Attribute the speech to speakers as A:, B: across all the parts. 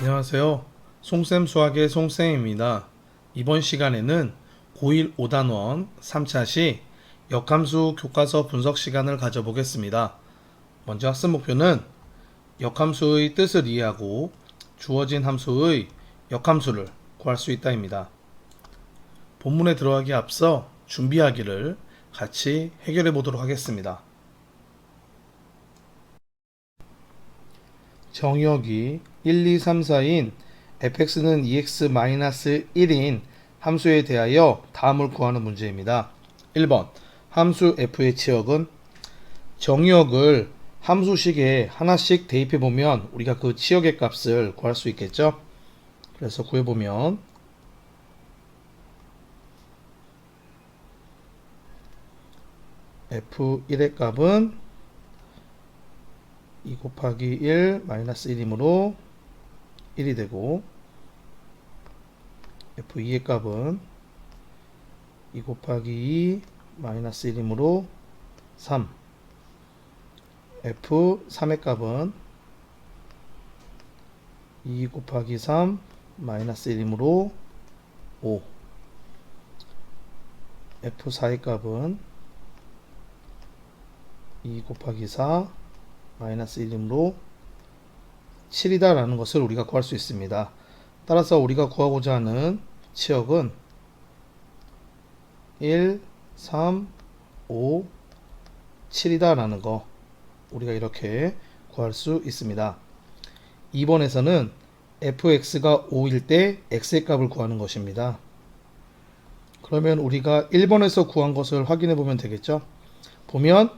A: 안녕하세요. 송쌤 수학의 송쌤입니다. 이번 시간에는 고1 5단원 3차 시 역함수 교과서 분석 시간을 가져보겠습니다. 먼저 학습 목표는 역함수의 뜻을 이해하고 주어진 함수의 역함수를 구할 수 있다입니다. 본문에 들어가기 앞서 준비하기를 같이 해결해 보도록 하겠습니다. 정의역이 1, 2, 3, 4인 fx는 2x-1인 함수에 대하여 다음을 구하는 문제입니다. 1번 함수 f의 치역은 정의역을 함수식에 하나씩 대입해보면 우리가 그 치역의 값을 구할 수 있겠죠. 그래서 구해보면 f1의 값은 2 곱하기 1 마이너스 1이므로 1이 되고 f2의 값은 2 곱하기 2 마이너스 1이므로 3 f3의 값은 2 곱하기 3 마이너스 1이므로 5 f4의 값은 2 곱하기 4 마이너스 1이므로 7이다 라는 것을 우리가 구할 수 있습니다. 따라서 우리가 구하고자 하는 치역은 1, 3, 5, 7이다 라는 거 우리가 이렇게 구할 수 있습니다. 2번에서는 fx가 5일 때 x의 값을 구하는 것입니다. 그러면 우리가 1번에서 구한 것을 확인해 보면 되겠죠. 보면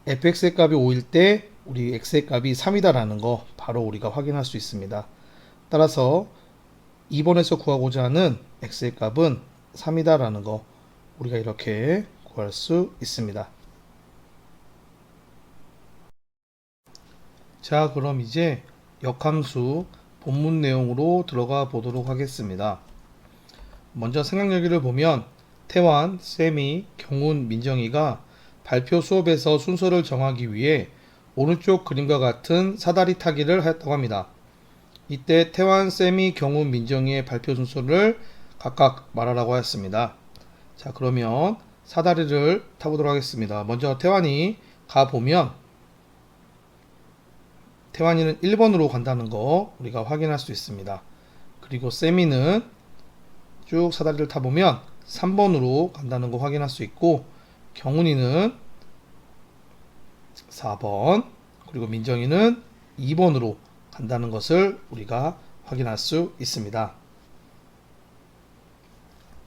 A: fx의 값이 5일 때 우리 x의 값이 3이다 라는 거 바로 우리가 확인할 수 있습니다. 따라서 2번에서 구하고자 하는 x의 값은 3이다 라는 거 우리가 이렇게 구할 수 있습니다. 자, 그럼 이제 역함수 본문 내용으로 들어가 보도록 하겠습니다. 먼저 생각여기를 보면 태환, 쌤이, 경훈, 민정이가 발표 수업에서 순서를 정하기 위해 오른쪽 그림과 같은 사다리 타기를 하였다고 합니다. 이때 태환, 쌤이, 경훈, 민정이의 발표 순서를 각각 말하라고 하였습니다. 자, 그러면 사다리를 타보도록 하겠습니다. 먼저 태환이 가보면 태환이는 1번으로 간다는 거 우리가 확인할 수 있습니다. 그리고 쌤이는 쭉 사다리를 타보면 3번으로 간다는 거 확인할 수 있고 경훈이는 4번 그리고 민정이는 2번으로 간다는 것을 우리가 확인할 수 있습니다.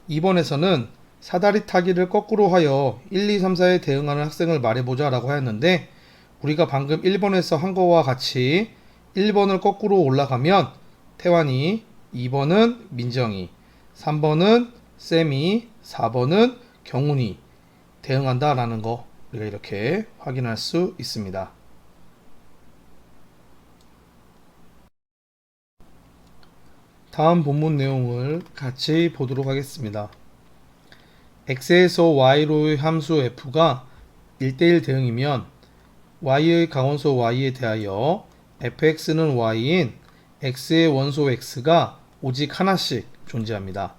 A: 2번에서는 사다리 타기를 거꾸로 하여 1, 2, 3, 4에 대응하는 학생을 말해보자 라고 하였는데 우리가 방금 1번에서 한 거와 같이 1번을 거꾸로 올라가면 태환이, 2번은 민정이, 3번은 쌤이, 4번은 경훈이 대응한다 라는 거 우리가 이렇게 확인할 수 있습니다. 다음 본문 내용을 같이 보도록 하겠습니다. x에서 y로의 함수 f가 1대1 대응이면 y의 강원소 y에 대하여 fx는 y인 x의 원소 x가 오직 하나씩 존재합니다.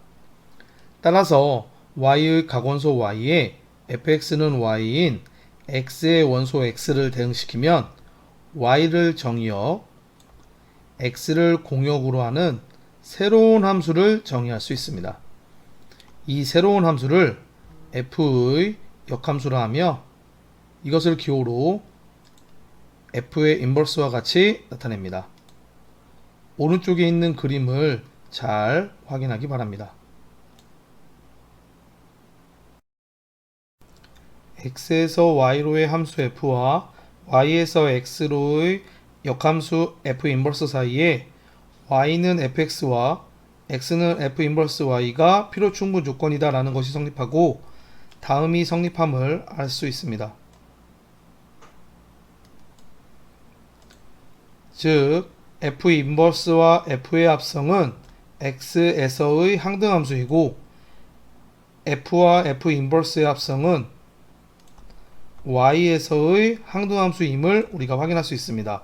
A: 따라서 y의 각원소 y에 fx는 y인 x의 원소 x를 대응시키면 y를 정의역, x를 공역으로 하는 새로운 함수를 정의할 수 있습니다. 이 새로운 함수를 f의 역함수라 하며 이것을 기호로 f의 인버스와 같이 나타냅니다. 오른쪽에 있는 그림을 잘 확인하기 바랍니다. x에서 y로의 함수 f와 y에서 x로의 역함수 f 인버스 사이에 y는 fx와 x는 f 인버스 y가 필요 충분 조건이다 라는 것이 성립하고 다음이 성립함을 알 수 있습니다. 즉 f 인버스와 f의 합성은 x에서의 항등함수이고 f와 f 인버스의 합성은 y에서의 항등함수임을 우리가 확인할 수 있습니다.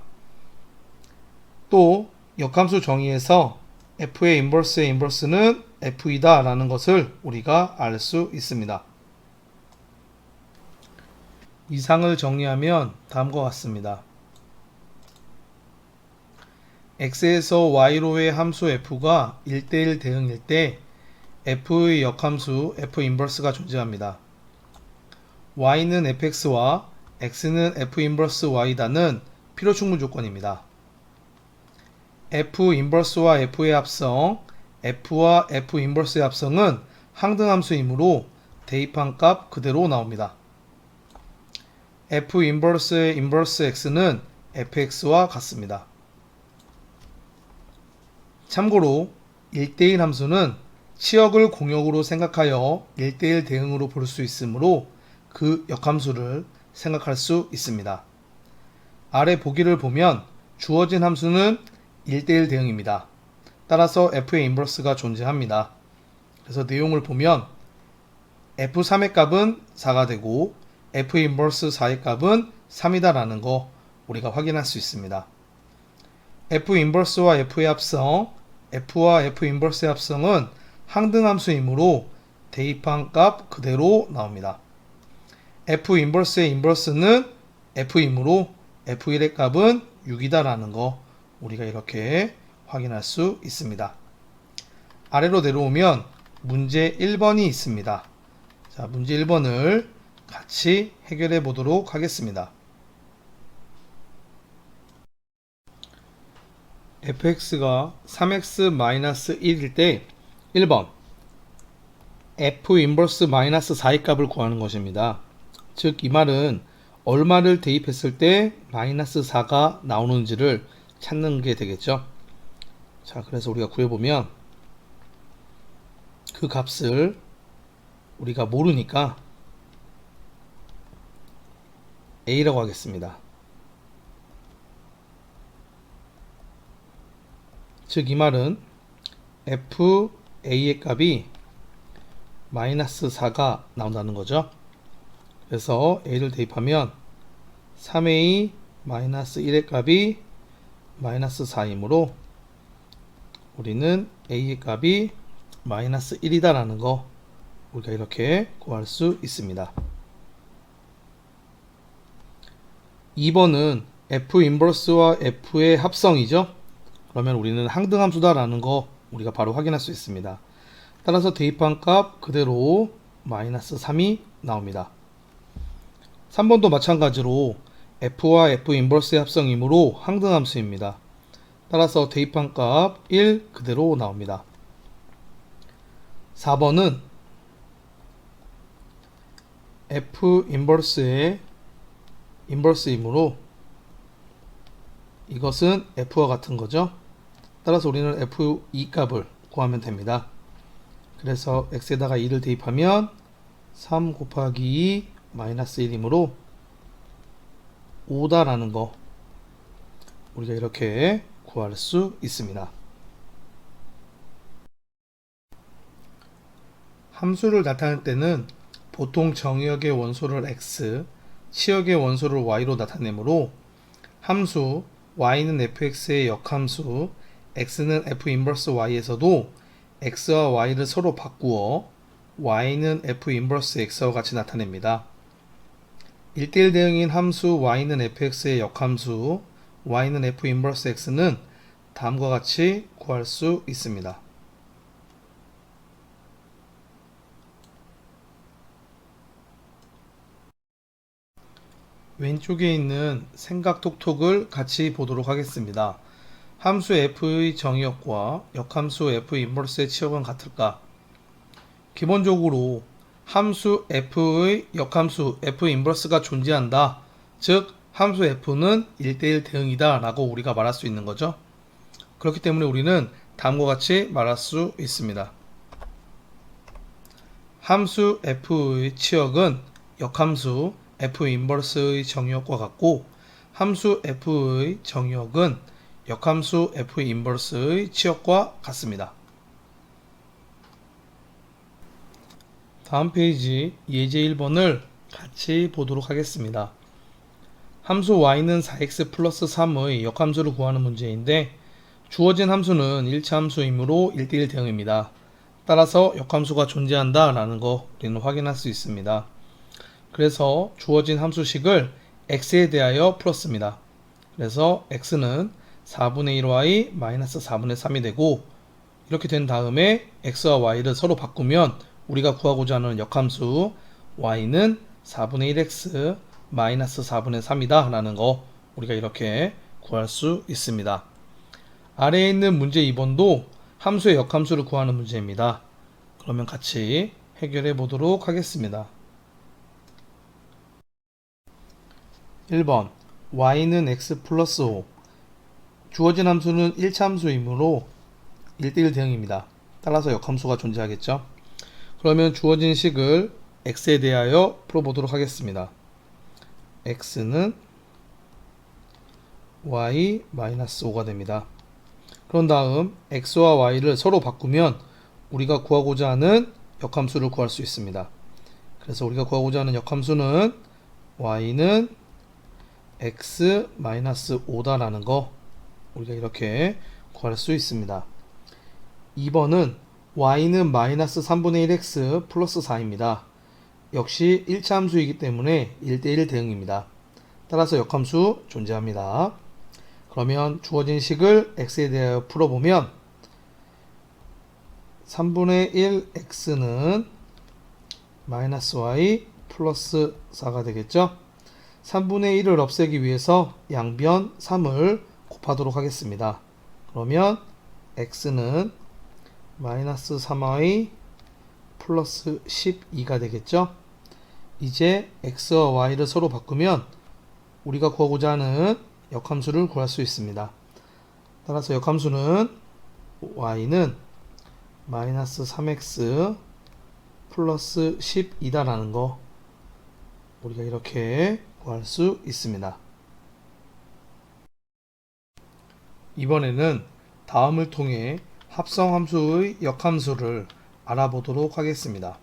A: 또 역함수 정의에서 f의 인버스의 인버스는 f이다 라는 것을 우리가 알 수 있습니다. 이상을 정리하면 다음과 같습니다. x에서 y로의 함수 f가 1대1 대응일 때 f의 역함수 f 인버스가 존재합니다. y는 fx와 x는 f 인버스 y다는 필요충분 조건입니다. f 인버스와 f의 합성, f와 f 인버스의 합성은 항등함수이므로 대입한 값 그대로 나옵니다. f 인버스의 인버스 x는 fx와 같습니다. 참고로 1대1 함수는 치역을 공역으로 생각하여 1대1 대응으로 볼 수 있으므로 그 역함수를 생각할 수 있습니다. 아래 보기를 보면 주어진 함수는 1대1 대응입니다. 따라서 f의 인버스가 존재합니다. 그래서 내용을 보면 f3의 값은 4가 되고 f 인버스 4의 값은 3이다 라는 거 우리가 확인할 수 있습니다. f 인버스와 f의 합성, f와 f 인버스의 합성은 항등함수이므로 대입한 값 그대로 나옵니다. f 인버스의 인버스는 f이므로 f1의 값은 6이다 라는 거 우리가 이렇게 확인할 수 있습니다. 아래로 내려오면 문제 1번이 있습니다. 자, 문제 1번을 같이 해결해 보도록 하겠습니다. fx가 3x-1일 때 1번 f 인버스 마이너스 4의 값을 구하는 것입니다. 즉 이 말은 얼마를 대입했을 때 마이너스 4가 나오는지를 찾는 게 되겠죠. 자, 그래서 우리가 구해보면 그 값을 우리가 모르니까 a라고 하겠습니다. 즉 이 말은 fa의 값이 마이너스 4가 나온다는 거죠. 그래서 a를 대입하면 3a 마이너스 1의 값이 마이너스 4이므로 우리는 a의 값이 마이너스 1이다 라는 거 우리가 이렇게 구할 수 있습니다. 2번은 f 인버스와 f의 합성이죠. 그러면 우리는 항등함수다 라는 거 우리가 바로 확인할 수 있습니다. 따라서 대입한 값 그대로 마이너스 3이 나옵니다. 3번도 마찬가지로 f와 f 인버스의 합성이므로 항등함수입니다. 따라서 대입한 값 1 그대로 나옵니다. 4번은 f 인버스의 인버스이므로 이것은 f와 같은 거죠. 따라서 우리는 f2 값을 구하면 됩니다. 그래서 x에다가 2를 대입하면 3 곱하기 2 마이너스 1이므로 5다 라는 거 우리가 이렇게 구할 수 있습니다. 함수를 나타낼 때는 보통 정의역의 원소를 x, 치역의 원소를 y로 나타내므로 함수 y는 fx의 역함수, x는 f 인버스 y에서도 x와 y를 서로 바꾸어 y는 f 인버스 x와 같이 나타냅니다. 1대1 대응인 함수 y는 fx의 역함수, y는 f 인버스 x는 다음과 같이 구할 수 있습니다. 왼쪽에 있는 생각톡톡을 같이 보도록 하겠습니다. 함수 f의 정의역과 역함수 f 인버스의 치역은 같을까? 기본적으로 함수 f의 역함수 f 인버스가 존재한다. 즉 함수 f는 1대1 대응이다 라고 우리가 말할 수 있는 거죠. 그렇기 때문에 우리는 다음과 같이 말할 수 있습니다. 함수 f의 치역은 역함수 f 인버스의 정의역과 같고 함수 f의 정의역은 역함수 f 인버스의 치역과 같습니다. 다음 페이지 예제 1번을 같이 보도록 하겠습니다. 함수 y는 4x 플러스 3의 역함수를 구하는 문제인데 주어진 함수는 일치 함수이므로 1대1 대응입니다. 따라서 역함수가 존재한다 라는 거 우리는 확인할 수 있습니다. 그래서 주어진 함수식을 x에 대하여 풀었습니다. 그래서 x는 4분의 1y 마이너스 4분의 3이 되고, 이렇게 된 다음에 x와 y를 서로 바꾸면 우리가 구하고자 하는 역함수 y는 4분의 1x 마이너스 4분의 3이다 라는 거 우리가 이렇게 구할 수 있습니다. 아래에 있는 문제 2번도 함수의 역함수를 구하는 문제입니다. 그러면 같이 해결해 보도록 하겠습니다. 1번 y는 x 플러스 5. 주어진 함수는 1차 함수이므로 1대1 대응입니다. 따라서 역함수가 존재하겠죠. 그러면 주어진 식을 x에 대하여 풀어보도록 하겠습니다. x는 y-5가 됩니다. 그런 다음 x와 y를 서로 바꾸면 우리가 구하고자 하는 역함수를 구할 수 있습니다. 그래서 우리가 구하고자 하는 역함수는 y는 x-5다라는 거 우리가 이렇게 구할 수 있습니다. 2번은 y는 마이너스 3분의 1x 플러스 4입니다. 역시 1차 함수이기 때문에 1대1 대응입니다. 따라서 역함수 존재합니다. 그러면 주어진 식을 x에 대하여 풀어보면 3분의 1x는 마이너스 y 플러스 4가 되겠죠. 3분의 1을 없애기 위해서 양변 3을 곱하도록 하겠습니다. 그러면 x는 마이너스 3y 플러스 12가 되겠죠. 이제 x와 y를 서로 바꾸면 우리가 구하고자 하는 역함수를 구할 수 있습니다. 따라서 역함수는 y는 마이너스 3x 플러스 12다라는 거 우리가 이렇게 구할 수 있습니다. 이번에는 다음을 통해 합성함수의 역함수를 알아보도록 하겠습니다.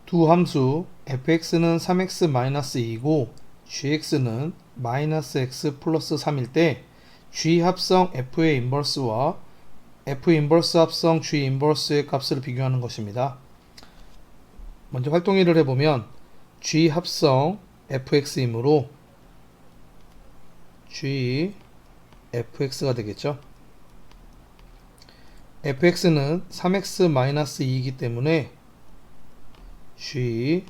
A: 두 함수 fx는 3x-2이고 gx는 마이너스 x 플러스 3일 때 g 합성 f의 인버스와 f 인버스 합성 g 인버스의 값을 비교하는 것입니다. 먼저 활동일을 해보면 g 합성 fx이므로 g fx가 되겠죠. fx는 3x-2이기 때문에 g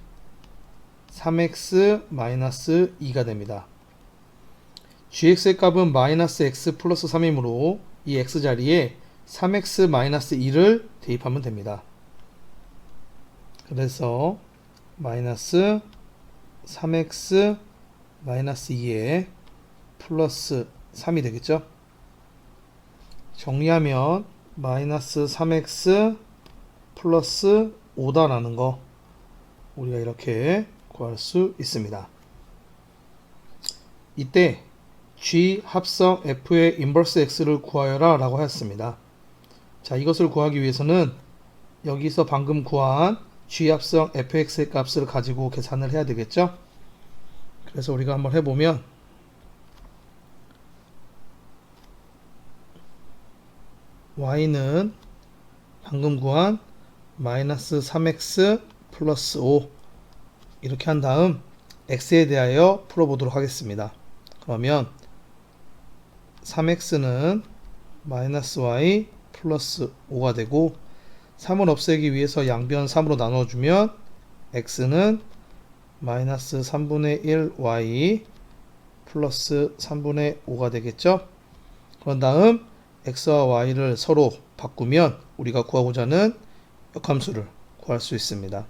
A: 3x-2가 됩니다. gx의 값은 마이너스 x 플러스 3이므로 이 x 자리에 3x-2를 대입하면 됩니다. 그래서 마이너스 3x-2에 플러스 3이 되겠죠. 정리하면 마이너스 3x 플러스 5다라는 거 우리가 이렇게 구할 수 있습니다. 이때 g 합성 f의 인버스 x를 구하여라 라고 하였습니다. 자, 이것을 구하기 위해서는 여기서 방금 구한 g 합성 fx의 값을 가지고 계산을 해야 되겠죠. 그래서 우리가 한번 해보면 y는 방금 구한 마이너스 3x 플러스 5 이렇게 한 다음 x에 대하여 풀어보도록 하겠습니다. 그러면 3x는 마이너스 y 플러스 5가 되고 3을 없애기 위해서 양변 3으로 나눠주면 x는 마이너스 3분의 1y 플러스 3분의 5가 되겠죠. 그런 다음 x와 y를 서로 바꾸면 우리가 구하고자 하는 역함수를 구할 수 있습니다.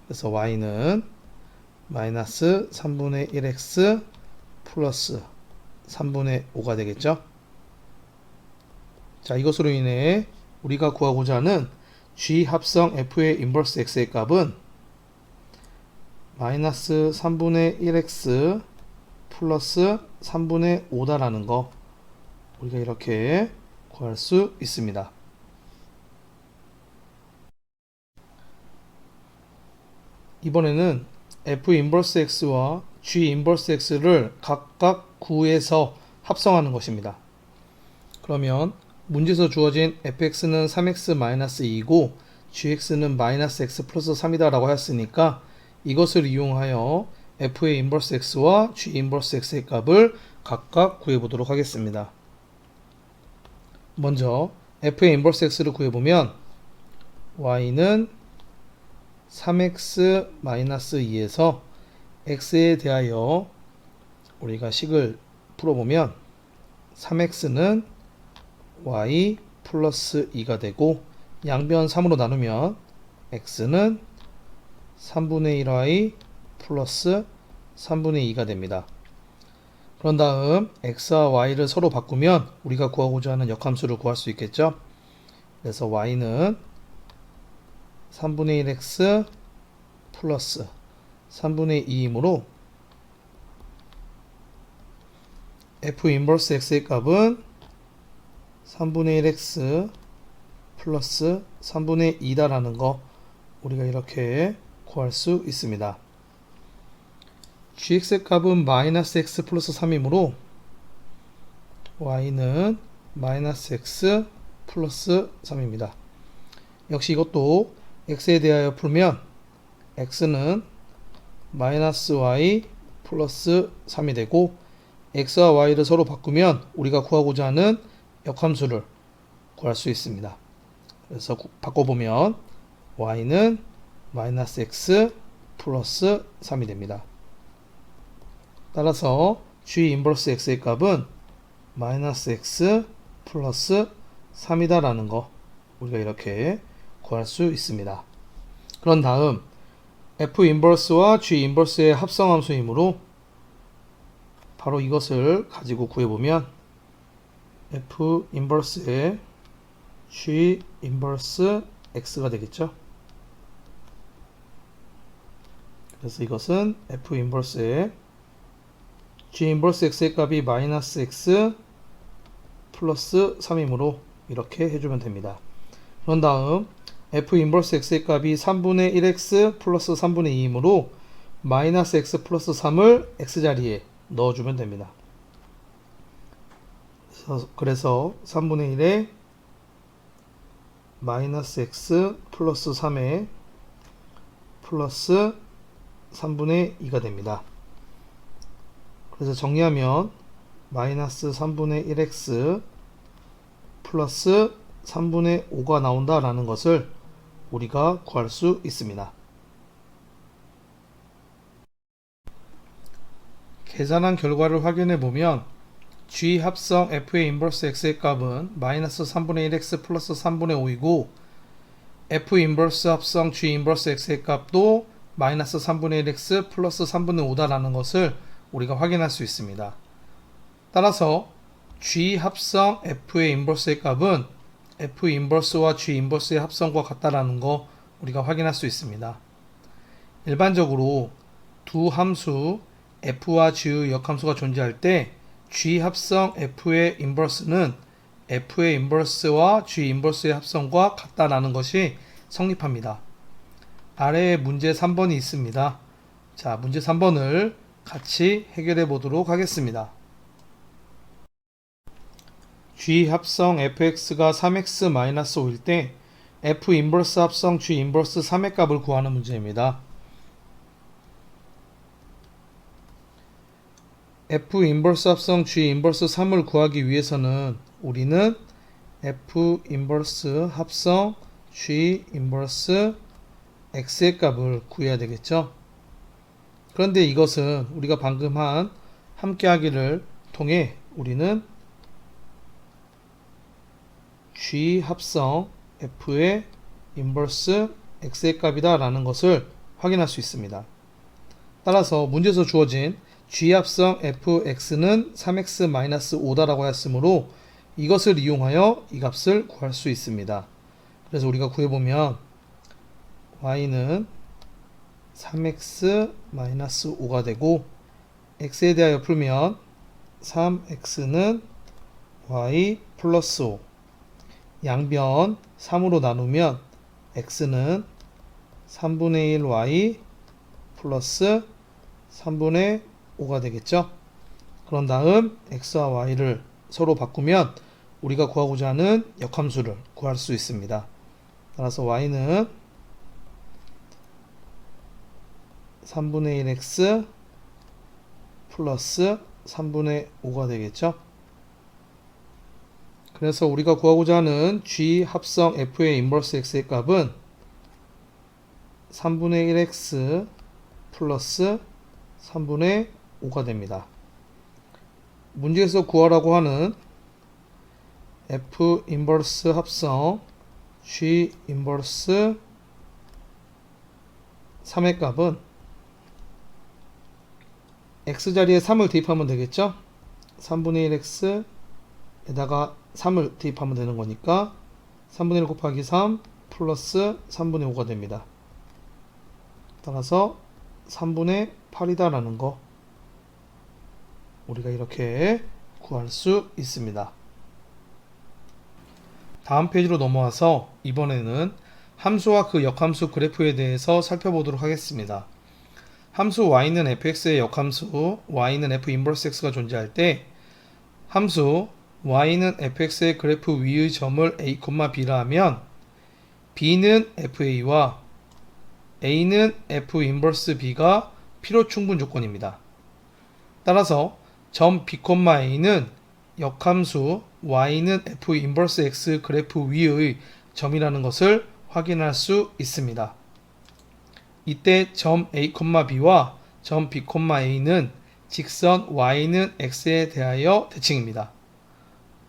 A: 그래서 y는 마이너스 3분의 1x 플러스 3분의 5가 되겠죠. 자, 이것으로 인해 우리가 구하고자 하는 g 합성 f의 인버스 x의 값은 마이너스 3분의 1x 플러스 3분의 5다라는 거 우리가 이렇게 구할 수 있습니다. 이번에는 f 인버스 x와 g 인버스 x를 각각 구해서 합성하는 것입니다. 그러면 문제에서 주어진 fx는 3x-2이고 gx는 -x 플러스 3이다 라고 하였으니까 이것을 이용하여 f의 인버스 x와 g 인버스 x의 값을 각각 구해보도록 하겠습니다. 먼저 f의 인버스 x를 구해보면 y는 3x-2에서 x에 대하여 우리가 식을 풀어보면 3x는 y 플러스 2가 되고 양변 3으로 나누면 x는 3분의 1y 플러스 3분의 2가 됩니다. 그런 다음 x와 y를 서로 바꾸면 우리가 구하고자 하는 역함수를 구할 수 있겠죠. 그래서 y는 3분의 1x 플러스 3분의 2이므로 f 인버스 x의 값은 3분의 1x 플러스 3분의 2다 라는 거 우리가 이렇게 구할 수 있습니다. gx의 값은 마이너스 x 플러스 3이므로 y는 마이너스 x 플러스 3입니다. 역시 이것도 x에 대하여 풀면 x는 마이너스 y 플러스 3이 되고 x와 y를 서로 바꾸면 우리가 구하고자 하는 역함수를 구할 수 있습니다. 그래서 바꿔보면 y는 마이너스 x 플러스 3이 됩니다. 따라서 g 인버스 x의 값은 마이너스 x 플러스 3이다 라는 거 우리가 이렇게 구할 수 있습니다. 그런 다음 f 인버스와 g 인버스의 합성함수이므로 바로 이것을 가지고 구해보면 f 인버스의 g 인버스 x가 되겠죠. 그래서 이것은 f 인버스의 g 인버스 x의 값이 마이너스 x 플러스 3이므로 이렇게 해주면 됩니다. 그런 다음 f 인버스 x의 값이 3분의 1x 플러스 3분의 2이므로 마이너스 x 플러스 3을 x자리에 넣어주면 됩니다. 그래서 3분의 1에 마이너스 x 플러스 3에 플러스 3분의 2가 됩니다. 그래서 정리하면 마이너스 3분의 1x 플러스 3분의 5가 나온다라는 것을 우리가 구할 수 있습니다. 계산한 결과를 확인해 보면 g 합성 f의 인버스 x의 값은 마이너스 3분의 1x 플러스 3분의 5이고 f 인버스 합성 g 인버스 x의 값도 마이너스 3분의 1x 플러스 3분의 5다 라는 것을 우리가 확인할 수 있습니다. 따라서 g 합성 f의 인버스의 값은 f 인버스와 g 인버스의 합성과 같다라는 거 우리가 확인할 수 있습니다. 일반적으로 두 함수 f와 g의 역함수가 존재할 때 g 합성 f의 인버스는 f의 인버스와 g 인버스의 합성과 같다라는 것이 성립합니다. 아래에 문제 3번이 있습니다. 자, 문제 3번을 같이 해결해 보도록 하겠습니다. g 합성 fx가 3x-5일 때 f 인버스 합성 g 인버스 3의 값을 구하는 문제입니다. f 인버스 합성 g 인버스 3을 구하기 위해서는 우리는 f 인버스 합성 g 인버스 x의 값을 구해야 되겠죠. 그런데 이것은 우리가 방금 한 함께하기를 통해 우리는 g 합성 f의 인버스 x의 값이다 라는 것을 확인할 수 있습니다. 따라서 문제에서 주어진 g 합성 fx는 3x-5다 라고 하였으므로 이것을 이용하여 이 값을 구할 수 있습니다. 그래서 우리가 구해보면 y는 3x-5가 되고 x에 대하여 풀면 3x는 y 플러스 5 양변 3으로 나누면 x는 3분의 1y 플러스 3분의 5가 되겠죠. 그런 다음 x와 y를 서로 바꾸면 우리가 구하고자 하는 역함수를 구할 수 있습니다. 따라서 y는 3분의 1x 플러스 3분의 5가 되겠죠. 그래서 우리가 구하고자 하는 g 합성 f의 인버스 x의 값은 3분의 1x 플러스 3분의 5가 됩니다. 문제에서 구하라고 하는 f 인버스 합성 g 인버스 3의 값은 x자리에 3을 대입하면 되겠죠. 3분의 1x 에다가 3을 대입하면 되는 거니까 3분의 1 곱하기 3 플러스 3분의 5가 됩니다. 따라서 3분의 8이다 라는 거 우리가 이렇게 구할 수 있습니다. 다음 페이지로 넘어와서 이번에는 함수와 그 역함수 그래프에 대해서 살펴보도록 하겠습니다. 함수 y는 fx의 역함수 y는 f 인버스 x가 존재할 때 함수 y는 fx의 그래프 위의 점을 a, b라 하면 b는 fa와 a는 f 인버스 b가 필요 충분 조건입니다. 따라서 점 b, a는 역함수 y는 f 인버스 x 그래프 위의 점이라는 것을 확인할 수 있습니다. 이때 점 a, b와 점 b, a는 직선 y는 x에 대하여 대칭입니다.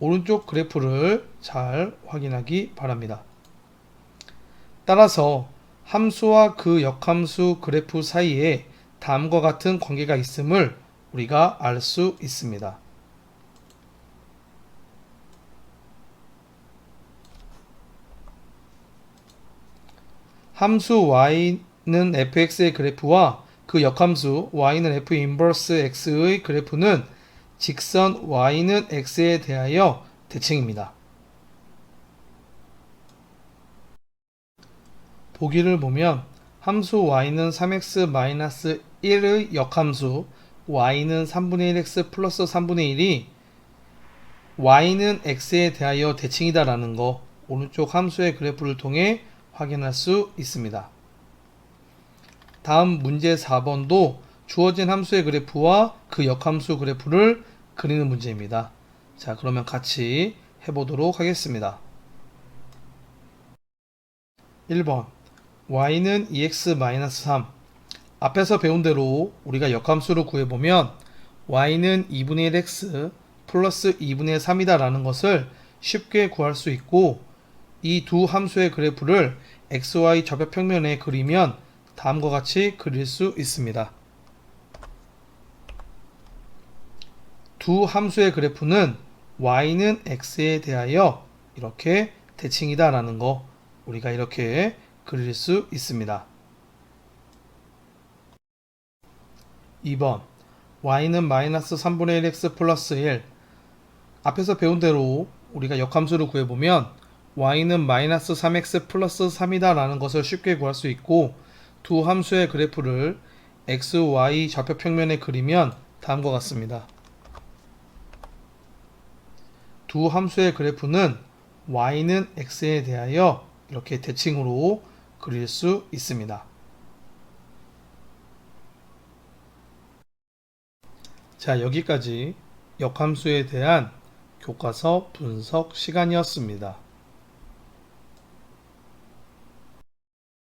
A: 오른쪽 그래프를 잘 확인하기 바랍니다. 따라서 함수와 그 역함수 그래프 사이에 다음과 같은 관계가 있음을 우리가 알 수 있습니다. 함수 y는 fx의 그래프와 그 역함수 y는 f 인버스 x의 그래프는 직선 y는 x에 대하여 대칭입니다. 보기를 보면 함수 y는 3x-1의 역함수 y는 3분의 1x 플러스 3분의 1이 y는 x에 대하여 대칭이다 라는 거 오른쪽 함수의 그래프를 통해 확인할 수 있습니다. 다음 문제 4번도 주어진 함수의 그래프와 그 역함수 그래프를 그리는 문제입니다. 자, 그러면 같이 해보도록 하겠습니다. 1번 y는 2x-3 앞에서 배운 대로 우리가 역함수를 구해보면 y는 2분의 1x 플러스 2분의 3이다 라는 것을 쉽게 구할 수 있고 이 두 함수의 그래프를 xy 접역평면에 그리면 다음과 같이 그릴 수 있습니다. 두 함수의 그래프는 y는 x에 대하여 이렇게 대칭이다 라는 거 우리가 이렇게 그릴 수 있습니다. 2번 y는 마이너스 3분의 1x 플러스 1 앞에서 배운 대로 우리가 역함수를 구해보면 y는 마이너스 3x 플러스 3이다 라는 것을 쉽게 구할 수 있고 두 함수의 그래프를 x, y 좌표평면에 그리면 다음과 같습니다. 두 함수의 그래프는 y는 x에 대하여 이렇게 대칭으로 그릴 수 있습니다. 자, 여기까지 역함수에 대한 교과서 분석 시간이었습니다.